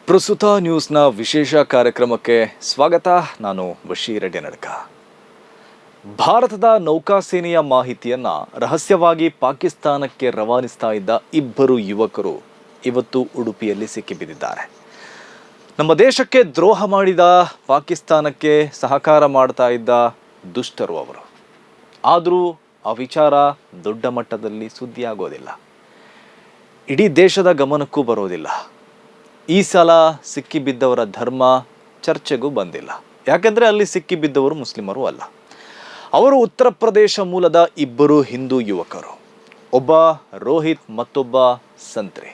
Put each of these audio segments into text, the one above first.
ಪ್ರಸ್ತುತ ನ್ಯೂಸ್ನ ವಿಶೇಷ ಕಾರ್ಯಕ್ರಮಕ್ಕೆ ಸ್ವಾಗತ. ನಾನು ಬಶೀರ್ ಅಡ್ಯನಡ್ಕ. ಭಾರತದ ನೌಕಾಸೇನೆಯ ಮಾಹಿತಿಯನ್ನು ರಹಸ್ಯವಾಗಿ ಪಾಕಿಸ್ತಾನಕ್ಕೆ ರವಾನಿಸ್ತಾ ಇದ್ದ ಇಬ್ಬರು ಯುವಕರು ಇವತ್ತು ಉಡುಪಿಯಲ್ಲಿ ಸಿಕ್ಕಿಬಿದ್ದಿದ್ದಾರೆ. ನಮ್ಮ ದೇಶಕ್ಕೆ ದ್ರೋಹ ಮಾಡಿದ ಪಾಕಿಸ್ತಾನಕ್ಕೆ ಸಹಕಾರ ಮಾಡ್ತಾ ಇದ್ದ ದುಷ್ಟರು ಅವರು. ಆದರೂ ಆ ವಿಚಾರ ದೊಡ್ಡ ಮಟ್ಟದಲ್ಲಿ ಸುದ್ದಿಯಾಗೋದಿಲ್ಲ, ಇಡೀ ದೇಶದ ಗಮನಕ್ಕೂ ಬರೋದಿಲ್ಲ. ಈ ಸಲ ಸಿಕ್ಕಿಬಿದ್ದವರ ಧರ್ಮ ಚರ್ಚೆಗೂ ಬಂದಿಲ್ಲ, ಯಾಕೆಂದರೆ ಅಲ್ಲಿ ಸಿಕ್ಕಿಬಿದ್ದವರು ಮುಸ್ಲಿಮರು ಅಲ್ಲ. ಅವರು ಉತ್ತರ ಪ್ರದೇಶ ಮೂಲದ ಇಬ್ಬರು ಹಿಂದೂ ಯುವಕರು, ಒಬ್ಬ ರೋಹಿತ್ ಮತ್ತೊಬ್ಬ ಸಂತ್ರಿ.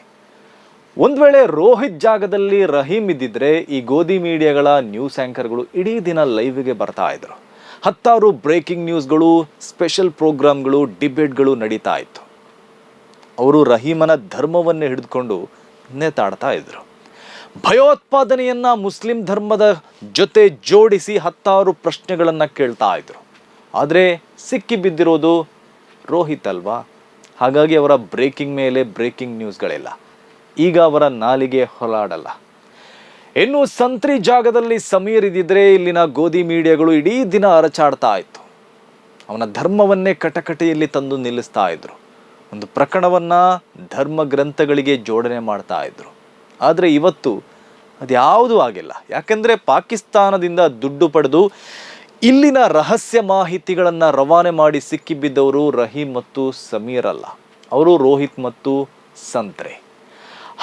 ಒಂದು ವೇಳೆ ರೋಹಿತ್ ಜಾಗದಲ್ಲಿ ರಹೀಮ್ ಇದ್ದಿದ್ರೆ ಈ ಗೋಧಿ ಮೀಡಿಯಾಗಳ ನ್ಯೂಸ್ ಆ್ಯಂಕರ್ಗಳು ಇಡೀ ದಿನ ಲೈವ್ಗೆ ಬರ್ತಾ ಇದ್ರು. ಹತ್ತಾರು ಬ್ರೇಕಿಂಗ್ ನ್ಯೂಸ್ಗಳು, ಸ್ಪೆಷಲ್ ಪ್ರೋಗ್ರಾಮ್ಗಳು, ಡಿಬೇಟ್ಗಳು ನಡೀತಾ ಇತ್ತು. ಅವರು ರಹೀಮನ ಧರ್ಮವನ್ನೇ ಹಿಡಿದುಕೊಂಡು ನೇತಾಡ್ತಾ ಇದ್ರು. ಭಯೋತ್ಪಾದನೆಯನ್ನ ಮುಸ್ಲಿಂ ಧರ್ಮದ ಜೊತೆ ಜೋಡಿಸಿ ಹತ್ತಾರು ಪ್ರಶ್ನೆಗಳನ್ನು ಕೇಳ್ತಾ ಇದ್ರು. ಆದರೆ ಸಿಕ್ಕಿ ಬಿದ್ದಿರೋದು ರೋಹಿತ್ ಅಲ್ವಾ? ಹಾಗಾಗಿ ಅವರ ಬ್ರೇಕಿಂಗ್ ಮೇಲೆ ಬ್ರೇಕಿಂಗ್ ನ್ಯೂಸ್ಗಳಿಲ್ಲ. ಈಗ ಅವರ ನಾಲಿಗೆ ಹೊಲಾಡಲ್ಲ. ಇನ್ನು ಸಂತ್ರಿ ಜಾಗದಲ್ಲಿ ಸಮೀರ್ ಇದ್ದಿದ್ರೆ ಇಲ್ಲಿನ ಗೋಧಿ ಮೀಡಿಯಾಗಳು ಇಡೀ ದಿನ ಅರಚಾಡ್ತಾ ಇತ್ತು. ಅವನ ಧರ್ಮವನ್ನೇ ಕಟಕಟೆಯಲ್ಲಿ ತಂದು ನಿಲ್ಲಿಸ್ತಾ ಇದ್ರು. ಒಂದು ಪ್ರಕರಣವನ್ನ ಧರ್ಮ ಗ್ರಂಥಗಳಿಗೆ ಜೋಡಣೆ ಮಾಡ್ತಾ ಇದ್ರು. ಆದರೆ ಇವತ್ತು ಅದ್ಯಾವುದೂ ಆಗಿಲ್ಲ, ಯಾಕೆಂದರೆ ಪಾಕಿಸ್ತಾನದಿಂದ ದುಡ್ಡು ಪಡೆದು ಇಲ್ಲಿನ ರಹಸ್ಯ ಮಾಹಿತಿಗಳನ್ನು ರವಾನೆ ಮಾಡಿ ಸಿಕ್ಕಿಬಿದ್ದವರು ರಹೀಮ್ ಮತ್ತು ಸಮೀರ್ ಅಲ್ಲ, ಅವರು ರೋಹಿತ್ ಮತ್ತು ಸಂತ್ರೆ.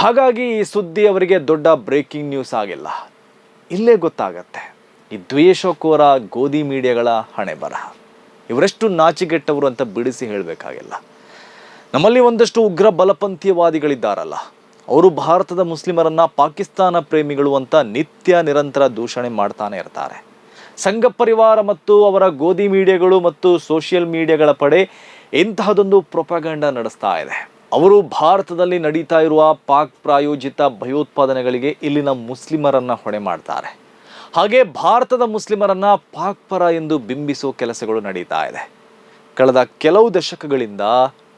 ಹಾಗಾಗಿ ಈ ಸುದ್ದಿ ಅವರಿಗೆ ದೊಡ್ಡ ಬ್ರೇಕಿಂಗ್ ನ್ಯೂಸ್ ಆಗಿಲ್ಲ. ಇಲ್ಲೇ ಗೊತ್ತಾಗತ್ತೆ ಈ ದ್ವೇಷಕೋರ ಗೋಧಿ ಮೀಡಿಯಾಗಳ ಹಣೆ ಬರಹ. ಇವರೆಷ್ಟು ನಾಚಿಗೆಟ್ಟವರು ಅಂತ ಬಿಡಿಸಿ ಹೇಳಬೇಕಾಗಿಲ್ಲ. ನಮ್ಮಲ್ಲಿ ಒಂದಷ್ಟು ಉಗ್ರ ಬಲಪಂಥೀಯವಾದಿಗಳಿದ್ದಾರಲ್ಲ, ಅವರು ಭಾರತದ ಮುಸ್ಲಿಮರನ್ನ ಪಾಕಿಸ್ತಾನ ಪ್ರೇಮಿಗಳು ಅಂತ ನಿತ್ಯ ನಿರಂತರ ದೂಷಣೆ ಮಾಡ್ತಾನೆ ಇರ್ತಾರೆ. ಸಂಘ ಪರಿವಾರ ಮತ್ತು ಅವರ ಗೋಧಿ ಮೀಡಿಯಾಗಳು ಮತ್ತು ಸೋಷಿಯಲ್ ಮೀಡಿಯಾಗಳ ಪಡೆ ಇಂತಹದೊಂದು ಪ್ರೊಪಗಂಡ ನಡೆಸ್ತಾ ಇದೆ. ಅವರು ಭಾರತದಲ್ಲಿ ನಡೀತಾ ಇರುವ ಪಾಕ್ ಪ್ರಾಯೋಜಿತ ಭಯೋತ್ಪಾದನೆಗಳಿಗೆ ಇಲ್ಲಿನ ಮುಸ್ಲಿಮರನ್ನ ಹೊಣೆ ಮಾಡ್ತಾರೆ. ಹಾಗೆ ಭಾರತದ ಮುಸ್ಲಿಮರನ್ನ ಪಾಕ್ ಪರ ಎಂದು ಬಿಂಬಿಸೋ ಕೆಲಸಗಳು ನಡೀತಾ ಇದೆ. ಕಳೆದ ಕೆಲವು ದಶಕಗಳಿಂದ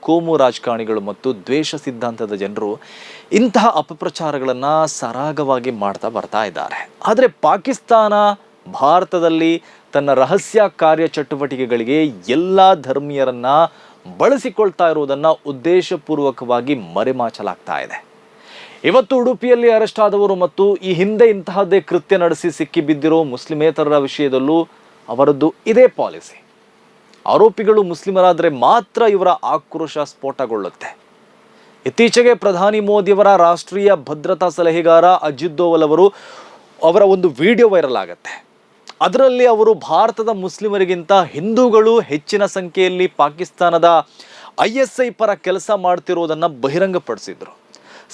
ಕೋಮು ರಾಜಕಾರಣಿಗಳು ಮತ್ತು ದ್ವೇಷ ಸಿದ್ಧಾಂತದ ಜನರು ಇಂತಹ ಅಪಪ್ರಚಾರಗಳನ್ನು ಸರಾಗವಾಗಿ ಮಾಡ್ತಾ ಬರ್ತಾ ಇದ್ದಾರೆ. ಆದರೆ ಪಾಕಿಸ್ತಾನ ಭಾರತದಲ್ಲಿ ತನ್ನ ರಹಸ್ಯ ಕಾರ್ಯಚಟುವಟಿಕೆಗಳಿಗೆ ಎಲ್ಲ ಧರ್ಮೀಯರನ್ನ ಬಳಸಿಕೊಳ್ತಾ ಇರುವುದನ್ನು ಉದ್ದೇಶಪೂರ್ವಕವಾಗಿ ಮರೆಮಾಚಲಾಗ್ತಾ ಇದೆ. ಇವತ್ತು ಉಡುಪಿಯಲ್ಲಿ ಅರೆಸ್ಟ್ ಆದವರು ಮತ್ತು ಈ ಹಿಂದೆ ಇಂತಹದ್ದೇ ಕೃತ್ಯ ನಡೆಸಿ ಸಿಕ್ಕಿಬಿದ್ದಿರೋ ಮುಸ್ಲಿಮೇತರರ ವಿಷಯದಲ್ಲೂ ಅವರದ್ದು ಇದೇ ಪಾಲಿಸಿ. ಆರೋಪಿಗಳು ಮುಸ್ಲಿಮರಾದರೆ ಮಾತ್ರ ಇವರ ಆಕ್ರೋಶ ಸ್ಫೋಟಗೊಳ್ಳುತ್ತೆ. ಇತ್ತೀಚೆಗೆ ಪ್ರಧಾನಿ ಮೋದಿಯವರ ರಾಷ್ಟ್ರೀಯ ಭದ್ರತಾ ಸಲಹೆಗಾರ ಅಜಿತ್ ದೋವಲ್ ಅವರ ಒಂದು ವಿಡಿಯೋ ವೈರಲ್ ಆಗುತ್ತೆ. ಅದರಲ್ಲಿ ಅವರು ಭಾರತದ ಮುಸ್ಲಿಮರಿಗಿಂತ ಹಿಂದೂಗಳು ಹೆಚ್ಚಿನ ಸಂಖ್ಯೆಯಲ್ಲಿ ಪಾಕಿಸ್ತಾನದ ISI ಪರ ಕೆಲಸ ಮಾಡ್ತಿರೋದನ್ನು ಬಹಿರಂಗಪಡಿಸಿದ್ರು.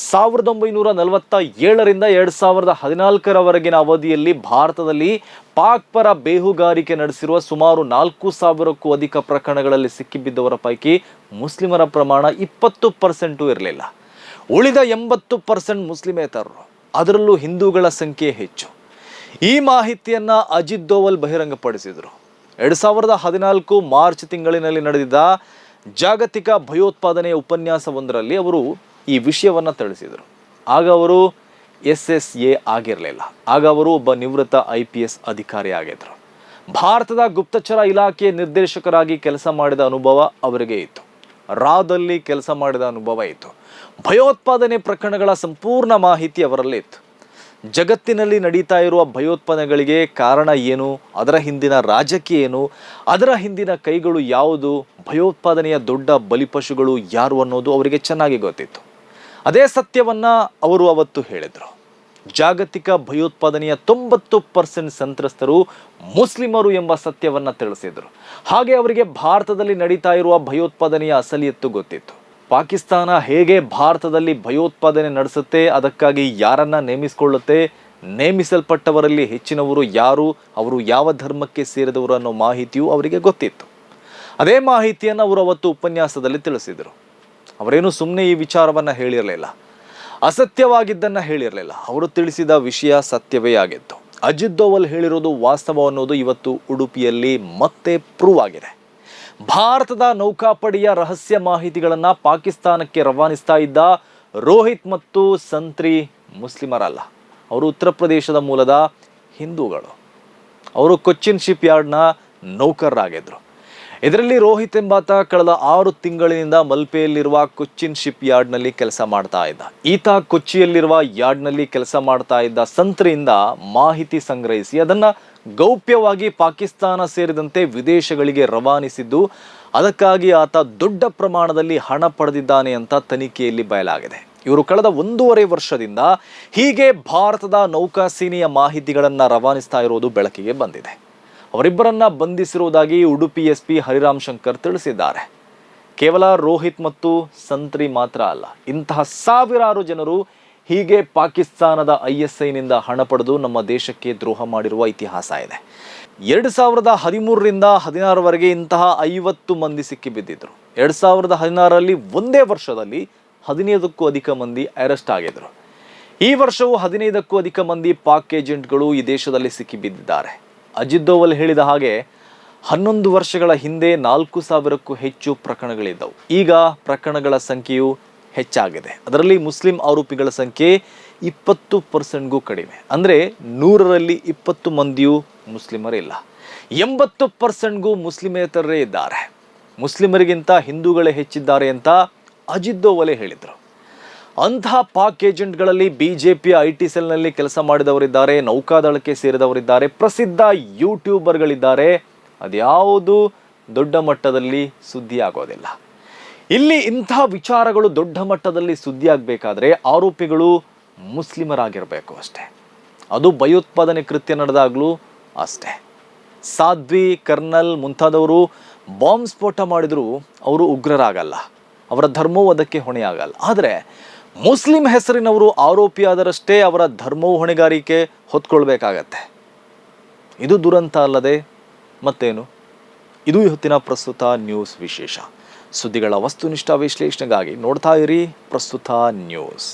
1947ರಿಂದ 2014ರವರೆಗಿನ ಅವಧಿಯಲ್ಲಿ ಭಾರತದಲ್ಲಿ ಪಾಕ್ ಪರ ಬೇಹುಗಾರಿಕೆ ನಡೆಸಿರುವ ಸುಮಾರು 4,000ಕ್ಕೂ ಅಧಿಕ ಪ್ರಕರಣಗಳಲ್ಲಿ ಸಿಕ್ಕಿಬಿದ್ದವರ ಪೈಕಿ ಮುಸ್ಲಿಮರ ಪ್ರಮಾಣ 20% ಇರಲಿಲ್ಲ. ಉಳಿದ 80% ಮುಸ್ಲಿಮೇತರರು, ಅದರಲ್ಲೂ ಹಿಂದೂಗಳ ಸಂಖ್ಯೆ ಹೆಚ್ಚು. ಈ ಮಾಹಿತಿಯನ್ನ ಅಜಿತ್ ದೋವಲ್ ಬಹಿರಂಗಪಡಿಸಿದರು. 2014 ಮಾರ್ಚ್ ತಿಂಗಳಿನಲ್ಲಿ ನಡೆದಿದ್ದ ಜಾಗತಿಕ ಭಯೋತ್ಪಾದನೆಯ ಉಪನ್ಯಾಸವೊಂದರಲ್ಲಿ ಅವರು ಈ ವಿಷಯವನ್ನು ತಿಳಿಸಿದರು. ಆಗ ಅವರು SSA ಆಗಿರಲಿಲ್ಲ, ಆಗ ಅವರು ಒಬ್ಬ ನಿವೃತ್ತ IPS ಅಧಿಕಾರಿ ಆಗಿದ್ದರು. ಭಾರತದ ಗುಪ್ತಚರ ಇಲಾಖೆಯ ನಿರ್ದೇಶಕರಾಗಿ ಕೆಲಸ ಮಾಡಿದ ಅನುಭವ ಅವರಿಗೆ ಇತ್ತು. ರಾದಲ್ಲಿ ಕೆಲಸ ಮಾಡಿದ ಅನುಭವ ಇತ್ತು. ಭಯೋತ್ಪಾದನೆ ಪ್ರಕರಣಗಳ ಸಂಪೂರ್ಣ ಮಾಹಿತಿ ಅವರಲ್ಲಿ ಇತ್ತು. ಜಗತ್ತಿನಲ್ಲಿ ನಡೀತಾ ಇರುವ ಭಯೋತ್ಪಾದನೆಗಳಿಗೆ ಕಾರಣ ಏನು, ಅದರ ಹಿಂದಿನ ರಾಜಕೀಯ ಏನು, ಅದರ ಹಿಂದಿನ ಕೈಗಳು ಯಾವುದು, ಭಯೋತ್ಪಾದನೆಯ ದೊಡ್ಡ ಬಲಿಪಶುಗಳು ಯಾರು ಅನ್ನೋದು ಅವರಿಗೆ ಚೆನ್ನಾಗಿ ಗೊತ್ತಿತ್ತು. ಅದೇ ಸತ್ಯವನ್ನ ಅವರು ಅವತ್ತು ಹೇಳಿದರು. ಜಾಗತಿಕ ಭಯೋತ್ಪಾದನೆಯ 90% ಸಂತ್ರಸ್ತರು ಮುಸ್ಲಿಮರು ಎಂಬ ಸತ್ಯವನ್ನ ತಿಳಿಸಿದರು. ಹಾಗೆ ಅವರಿಗೆ ಭಾರತದಲ್ಲಿ ನಡೀತಾ ಇರುವ ಭಯೋತ್ಪಾದನೆಯ ಅಸಲಿಯತ್ತು ಗೊತ್ತಿತ್ತು. ಪಾಕಿಸ್ತಾನ ಹೇಗೆ ಭಾರತದಲ್ಲಿ ಭಯೋತ್ಪಾದನೆ ನಡೆಸುತ್ತೆ, ಅದಕ್ಕಾಗಿ ಯಾರನ್ನ ನೇಮಿಸಿಕೊಳ್ಳುತ್ತೆ, ನೇಮಿಸಲ್ಪಟ್ಟವರಲ್ಲಿ ಹೆಚ್ಚಿನವರು ಯಾರು, ಅವರು ಯಾವ ಧರ್ಮಕ್ಕೆ ಸೇರಿದವರು ಅನ್ನೋ ಮಾಹಿತಿಯು ಅವರಿಗೆ ಗೊತ್ತಿತ್ತು. ಅದೇ ಮಾಹಿತಿಯನ್ನು ಅವರು ಅವತ್ತು ಉಪನ್ಯಾಸದಲ್ಲಿ ತಿಳಿಸಿದರು. ಅವರೇನು ಸುಮ್ಮನೆ ಈ ವಿಚಾರವನ್ನು ಹೇಳಿರಲಿಲ್ಲ, ಅಸತ್ಯವಾಗಿದ್ದನ್ನು ಹೇಳಿರಲಿಲ್ಲ. ಅವರು ತಿಳಿಸಿದ ವಿಷಯ ಸತ್ಯವೇ ಆಗಿತ್ತು. ಅಜಿತ್ ದೋವಲ್ ಹೇಳಿರೋದು ವಾಸ್ತವ ಅನ್ನೋದು ಇವತ್ತು ಉಡುಪಿಯಲ್ಲಿ ಮತ್ತೆ ಪ್ರೂವ್ ಆಗಿದೆ. ಭಾರತದ ನೌಕಾಪಡೆಯ ರಹಸ್ಯ ಮಾಹಿತಿಗಳನ್ನು ಪಾಕಿಸ್ತಾನಕ್ಕೆ ರವಾನಿಸ್ತಾ ಇದ್ದ ರೋಹಿತ್ ಮತ್ತು ಸಂತ್ರಿ ಮುಸ್ಲಿಮರಲ್ಲ, ಅವರು ಉತ್ತರ ಪ್ರದೇಶದ ಮೂಲದ ಹಿಂದೂಗಳು. ಅವರು ಕೊಚ್ಚಿನ್ ಶಿಪ್ ಯಾರ್ಡ್ನ ನೌಕರರಾಗಿದ್ದರು. ಇದರಲ್ಲಿ ರೋಹಿತ್ ಎಂಬಾತ ಕಳೆದ 6 ತಿಂಗಳಿನಿಂದ ಮಲ್ಪೆಯಲ್ಲಿರುವ ಕೊಚ್ಚಿನ್ ಶಿಪ್ ಯಾರ್ಡ್ನಲ್ಲಿ ಕೆಲಸ ಮಾಡ್ತಾ ಇದ್ದ. ಈತ ಕೊಚ್ಚಿಯಲ್ಲಿರುವ ಯಾರ್ಡ್ನಲ್ಲಿ ಕೆಲಸ ಮಾಡ್ತಾ ಇದ್ದ ಸಂಸ್ಥೆಯಿಂದ ಮಾಹಿತಿ ಸಂಗ್ರಹಿಸಿ ಅದನ್ನು ಗೌಪ್ಯವಾಗಿ ಪಾಕಿಸ್ತಾನ ಸೇರಿದಂತೆ ವಿದೇಶಗಳಿಗೆ ರವಾನಿಸಿದ್ದು, ಅದಕ್ಕಾಗಿ ಆತ ದೊಡ್ಡ ಪ್ರಮಾಣದಲ್ಲಿ ಹಣ ಪಡೆದಿದ್ದಾನೆ ಅಂತ ತನಿಖೆಯಲ್ಲಿ ಬಯಲಾಗಿದೆ. ಇವರು ಕಳೆದ 1.5 ವರ್ಷದಿಂದ ಹೀಗೆ ಭಾರತದ ನೌಕಾಸೇನೆಯ ಮಾಹಿತಿಗಳನ್ನು ರವಾನಿಸ್ತಾ ಇರೋದು ಬೆಳಕಿಗೆ ಬಂದಿದೆ. ಅವರಿಬ್ಬರನ್ನ ಬಂಧಿಸಿರುವುದಾಗಿ ಉಡುಪಿ ಎಸ್ಪಿ ಹರಿರಾಮ್ ಶಂಕರ್ ತಿಳಿಸಿದ್ದಾರೆ. ಕೇವಲ ರೋಹಿತ್ ಮತ್ತು ಸಂತ್ರಿ ಮಾತ್ರ ಅಲ್ಲ, ಇಂತಹ ಸಾವಿರಾರು ಜನರು ಹೀಗೆ ಪಾಕಿಸ್ತಾನದ ISIನಿಂದ ಹಣ ಪಡೆದು ನಮ್ಮ ದೇಶಕ್ಕೆ ದ್ರೋಹ ಮಾಡಿರುವ ಇತಿಹಾಸ ಇದೆ. 2013ರಿಂದ 2016ವರೆಗೆ ಇಂತಹ 50 ಮಂದಿ ಸಿಕ್ಕಿಬಿದ್ದಿದ್ರು. 2016ರಲ್ಲಿ ಒಂದೇ ವರ್ಷದಲ್ಲಿ 15ಕ್ಕೂ ಅಧಿಕ ಮಂದಿ ಅರೆಸ್ಟ್ ಆಗಿದ್ರು. ಈ ವರ್ಷವೂ 15ಕ್ಕೂ ಅಧಿಕ ಮಂದಿ ಪಾಕ್ ಏಜೆಂಟ್ಗಳು ಈ ದೇಶದಲ್ಲಿ ಸಿಕ್ಕಿಬಿದ್ದಿದ್ದಾರೆ. ಅಜಿತ್ ದೋವಲ್ ಹೇಳಿದ ಹಾಗೆ 11 ವರ್ಷಗಳ ಹಿಂದೆ 4000ಕ್ಕೂ ಹೆಚ್ಚು ಪ್ರಕರಣಗಳಿದ್ದವು. ಈಗ ಪ್ರಕರಣಗಳ ಸಂಖ್ಯೆಯು ಹೆಚ್ಚಾಗಿದೆ. ಅದರಲ್ಲಿ ಮುಸ್ಲಿಂ ಆರೋಪಿಗಳ ಸಂಖ್ಯೆ 20%ಗೂ ಕಡಿಮೆ. ಅಂದರೆ 100ರಲ್ಲಿ 20 ಮಂದಿಯೂ ಮುಸ್ಲಿಮರಿಲ್ಲ. 80%ಗೂ ಮುಸ್ಲಿಮೇತರರೇ ಇದ್ದಾರೆ. ಮುಸ್ಲಿಮರಿಗಿಂತ ಹಿಂದೂಗಳೇ ಹೆಚ್ಚಿದ್ದಾರೆ ಅಂತ ಅಜಿತ್ ದೋವಲೆ ಹೇಳಿದರು. ಅಂತಹ ಪಾಕ್ ಏಜೆಂಟ್ಗಳಲ್ಲಿ BJP IT ಸೆಲ್ನಲ್ಲಿ ಕೆಲಸ ಮಾಡಿದವರಿದ್ದಾರೆ, ನೌಕಾದಳಕ್ಕೆ ಸೇರಿದವರಿದ್ದಾರೆ, ಪ್ರಸಿದ್ಧ ಯೂಟ್ಯೂಬರ್ಗಳಿದ್ದಾರೆ. ಅದ್ಯಾವುದು ದೊಡ್ಡ ಮಟ್ಟದಲ್ಲಿ ಸುದ್ದಿ ಆಗೋದಿಲ್ಲ. ಇಲ್ಲಿ ಇಂತಹ ವಿಚಾರಗಳು ದೊಡ್ಡ ಮಟ್ಟದಲ್ಲಿ ಸುದ್ದಿ ಆಗಬೇಕಾದ್ರೆ ಆರೋಪಿಗಳು ಮುಸ್ಲಿಮರಾಗಿರಬೇಕು ಅಷ್ಟೇ. ಅದು ಭಯೋತ್ಪಾದನೆ ಕೃತ್ಯ ನಡೆದಾಗಲೂ ಅಷ್ಟೇ. ಸಾಧ್ವಿ, ಕರ್ನಲ್ ಮುಂತಾದವರು ಬಾಂಬ್ ಸ್ಫೋಟ ಮಾಡಿದರೂ ಅವರು ಉಗ್ರರಾಗಲ್ಲ, ಅವರ ಧರ್ಮವೂ ಅದಕ್ಕೆ ಹೊಣೆಯಾಗಲ್ಲ. ಆದರೆ ಮುಸ್ಲಿಂ ಹೆಸರಿನವರು ಆರೋಪಿಯಾದರಷ್ಟೇ ಅವರ ಧರ್ಮವು ಹೊಣೆಗಾರಿಕೆ ಹೊತ್ಕೊಳ್ಬೇಕಾಗತ್ತೆ. ಇದು ದುರಂತ ಅಲ್ಲದೆ ಮತ್ತೇನು? ಇದು ಇವತ್ತಿನ ಪ್ರಸ್ತುತ ನ್ಯೂಸ್ ವಿಶೇಷ. ಸುದ್ದಿಗಳ ವಸ್ತುನಿಷ್ಠ ವಿಶ್ಲೇಷಣೆಗಾಗಿ ನೋಡ್ತಾ ಇರಿ ಪ್ರಸ್ತುತ ನ್ಯೂಸ್.